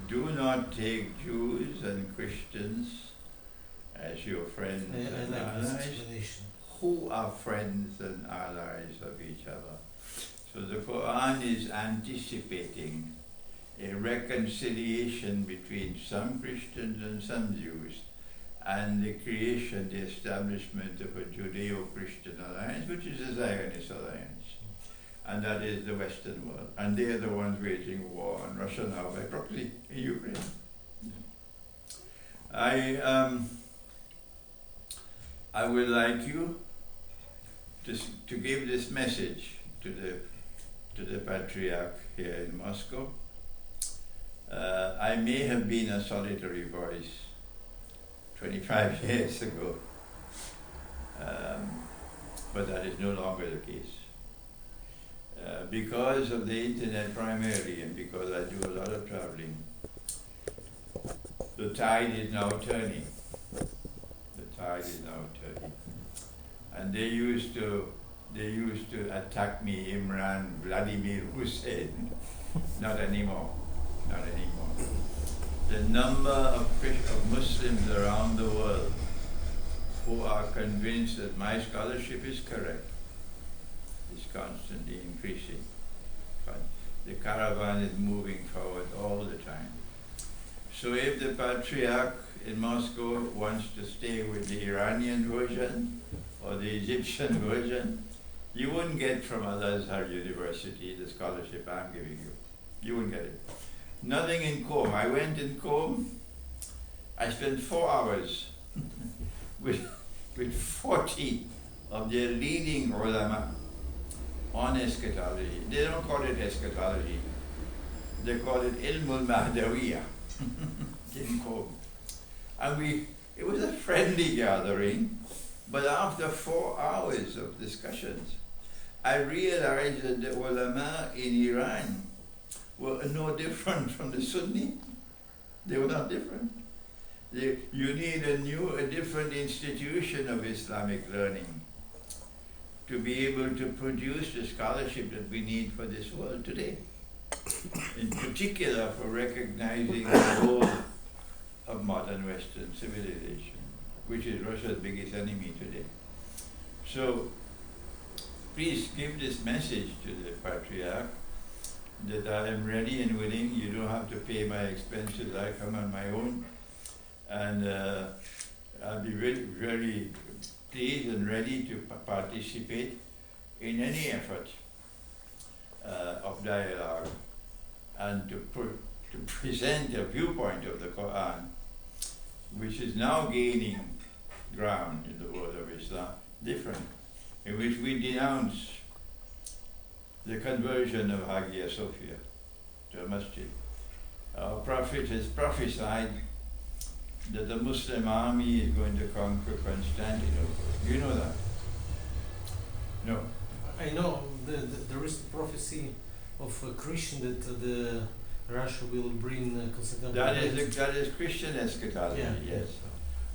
do not take Jews and Christians as your friends and allies, who are friends and allies of each other. So the Quran is anticipating a reconciliation between some Christians and some Jews, and the creation, the establishment of a Judeo-Christian alliance, which is a Zionist alliance. And that is the Western world. And they are the ones waging war on Russia now by proxy in Ukraine. I would like you to give this message to the Patriarch here in Moscow. I may have been a solitary voice 25 years ago, but that is no longer the case. Because of the internet primarily, and because I do a lot of traveling, the tide is now turning. The tide is now turning. And they used to attack me, Imran, Vladimir Hosein. Not anymore. Not anymore. The number of Muslims around the world who are convinced that my scholarship is correct is constantly increasing. But the caravan is moving forward all the time. So if the Patriarch in Moscow wants to stay with the Iranian version or the Egyptian version, you wouldn't get from Al-Azhar University the scholarship I'm giving you. You wouldn't get it. Nothing in Qom. I went in Qom, I spent 4 hours with 40 of their leading ulama on eschatology. They don't call it eschatology. They call it Ilmul Mahdawiya in Qom. And it was a friendly gathering, but after 4 hours of discussions, I realized that the ulama in Iran were no different from the Sunni. They were not different. You need a different institution of Islamic learning to be able to produce the scholarship that we need for this world today. In particular, for recognizing the role of modern Western civilization, which is Russia's biggest enemy today. So, please give this message to the Patriarch that I am ready and willing. You don't have to pay my expenses. I come on my own. And I'll be very, very pleased and ready to participate in any effort of dialogue and to present a viewpoint of the Quran, which is now gaining ground in the world of Islam, different, in which we denounce the conversion of Hagia Sophia to a masjid. Our Prophet has prophesied that the Muslim army is going to conquer Constantinople. Do you know that? No. I know there is the prophecy of a Christian that Russia will bring Constantinople. That is Christian eschatology, yeah. Yes.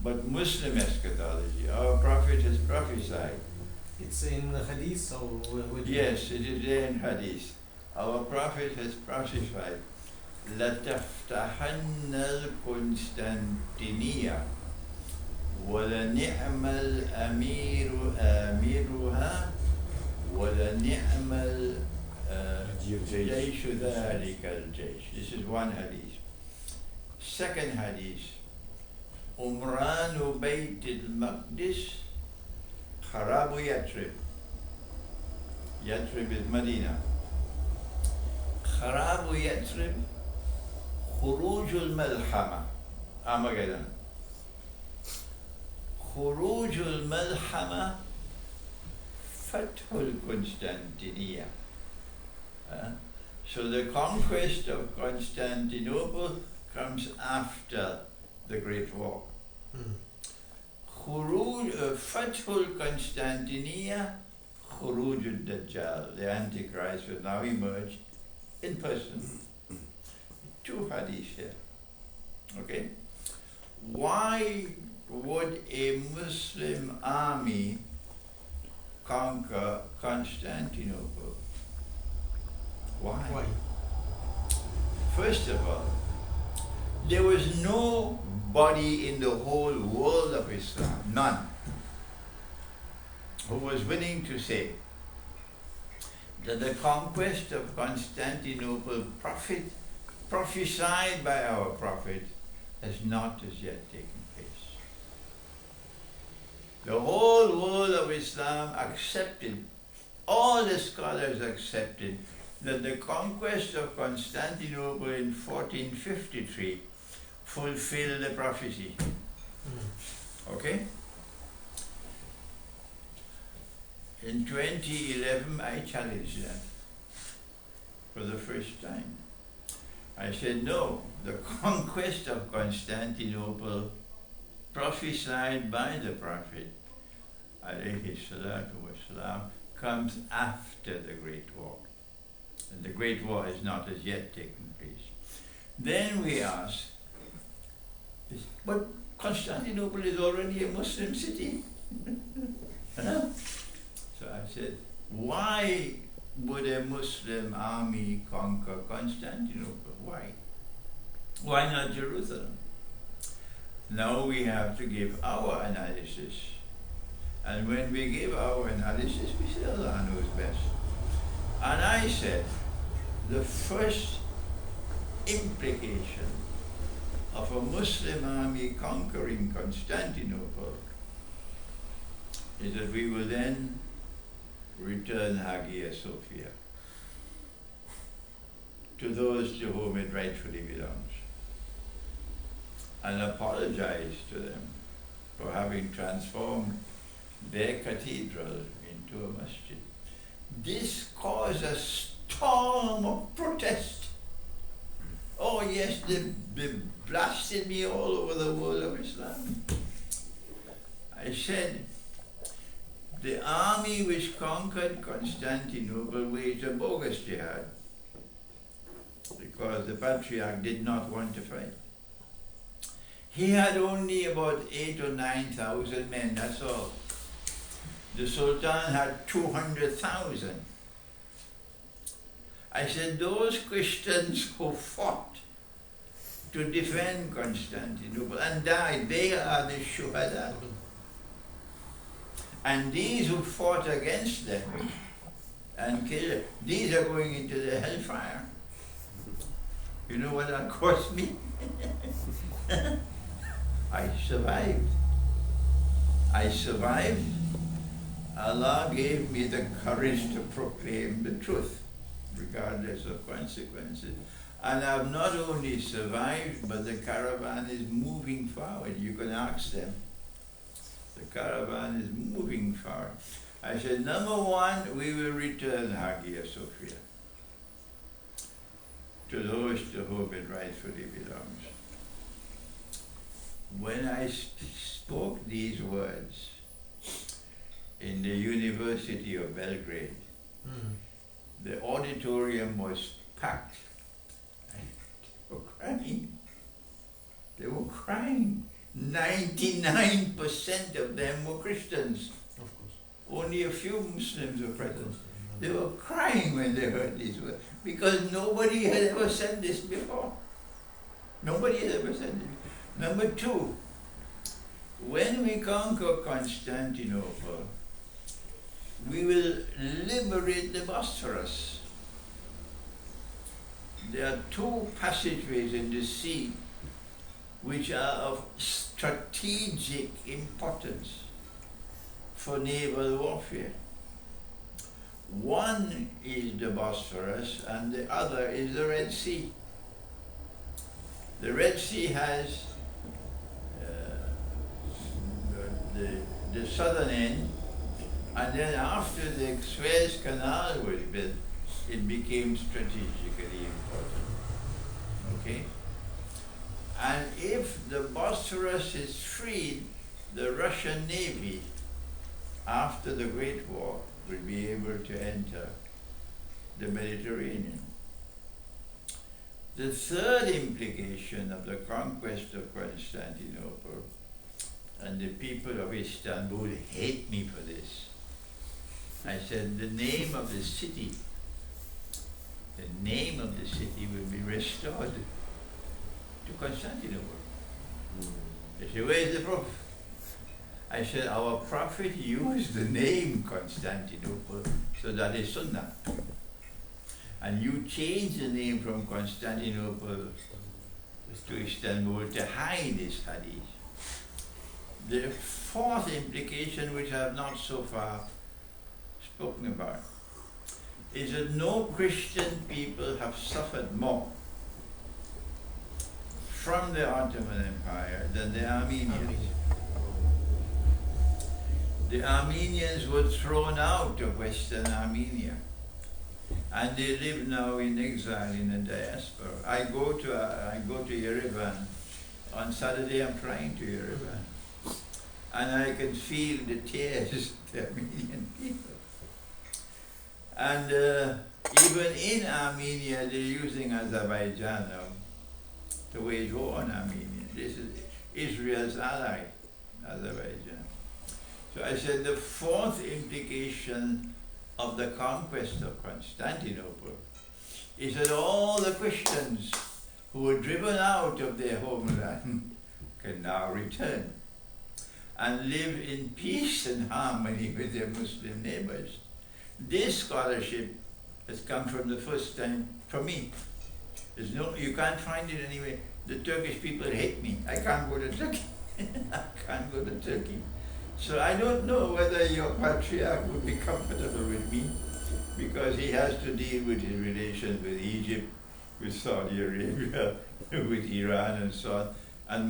But Muslim eschatology, our Prophet has prophesied. It's in Hadith or Yes, it is there in Hadith. Our Prophet has prophesied, لَتَفْتَحَنَّ الْقُنْسْتَنْتِنِيَّةَ وَلَنِعْمَ الْأَمِيرُ آمِرُهَا وَلَنِعْمَ الْجَيْشُ ذَلِكَ الْجَيْشُ. This is one hadith. Second hadith, عمران بيت المقدس خراب يثرب. Yathrib is Medina. خراب يثرب خروج الملحمة Armageddon. خروج الملحمة فتح القسطنطينية. So the conquest of Constantinople comes after the Great War. فتح القسطنطينية خروج الدجال. The Antichrist will now emerge in person. 2 hadiths here. Okay? Why would a Muslim army conquer Constantinople? Why? Why? First of all, There was nobody in the whole world of Islam, none, who was willing to say that the conquest of Constantinople, prophesied by our Prophet, has not as yet taken place. The whole world of Islam accepted, all the scholars accepted, that the conquest of Constantinople in 1453 fulfilled the prophecy. Okay? In 2011, I challenged that for the first time. I said, no, the conquest of Constantinople, prophesied by the Prophet, alayhi salatu wasalam, comes after the Great War. And the Great War has not as yet taken place. Then we ask, but Constantinople is already a Muslim city. Huh? So I said, why would a Muslim army conquer Constantinople? Why? Why not Jerusalem? Now we have to give our analysis. And when we give our analysis, we say Allah knows best. And I said, the first implication of a Muslim army conquering Constantinople is that we will then return Hagia Sophia to those to whom it rightfully belongs, and apologize to them for having transformed their cathedral into a masjid. This caused a storm of protest. Oh yes, they blasted me all over the world of Islam. I said, the army which conquered Constantinople waged a bogus jihad because the Patriarch did not want to fight. He had only about 8,000 or 9,000 men, that's all. The Sultan had 200,000. I said, those Christians who fought to defend Constantinople and died, they are the shuhada. And these who fought against them and killed, these are going into the hellfire. You know what that cost me? I survived. I survived. Allah gave me the courage to proclaim the truth, regardless of consequences. And I've not only survived, but the caravan is moving forward. You can ask them. The caravan is moving forward. I said, number one, we will return Hagia Sophia to those to whom it rightfully belongs. When I spoke these words in the University of Belgrade, the auditorium was packed. They were crying. They were crying. 99% of them were Christians. Of course. Only a few Muslims were present. They were crying when they heard these words because nobody had ever said this before. Nobody had ever said it. Number two, when we conquer Constantinople, we will liberate the Bosphorus. There are two passageways in the sea which are of strategic importance for naval warfare. One is the Bosphorus and the other is the Red Sea. The Red Sea has the southern end, and then after the Suez Canal was built, it became strategically important. Okay? And if the Bosphorus is freed, the Russian Navy, after the Great War, will be able to enter the Mediterranean. The third implication of the conquest of Constantinople, and the people of Istanbul hate me for this, I said the name of the city will be restored. to Constantinople. They said, where is the proof? I said, our prophet used the name Constantinople, so that is Sunnah. And you change the name from Constantinople to Istanbul to hide this hadith. The fourth implication, which I have not so far spoken about, is that no Christian people have suffered more from the Ottoman Empire than the Armenians. The Armenians were thrown out of Western Armenia, and they live now in exile in the diaspora. I go to Yerevan. On Saturday I'm flying to Yerevan, and I can feel the tears of the Armenian people. And even in Armenia, they're using Azerbaijan now to wage war on Armenia. This is Israel's ally, Azerbaijan. So I said the fourth implication of the conquest of Constantinople is that all the Christians who were driven out of their homeland can now return and live in peace and harmony with their Muslim neighbors. This scholarship has come from the first time from me. You can't find it anywhere. The Turkish people hate me. I can't go to Turkey. I can't go to Turkey. So I don't know whether your Patriarch would be comfortable with me, because he has to deal with his relations with Egypt, with Saudi Arabia, with Iran and so on. And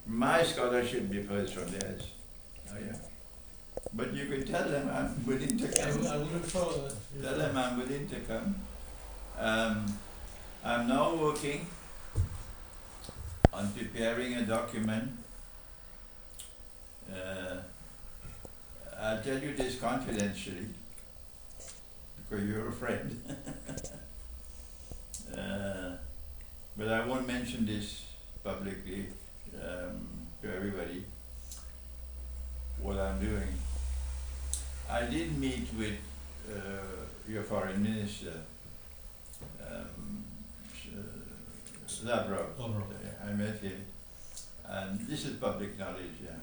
my scholarship differs from theirs. Oh yeah. But you can tell them I'm willing to come. I will refer. Tell them I'm willing to come. I'm now working on preparing a document. I'll tell you this confidentially, because you're a friend. But I won't mention this publicly to everybody, what I'm doing. I did meet with your foreign minister, Lavrov. I met him, and this is public knowledge, yeah.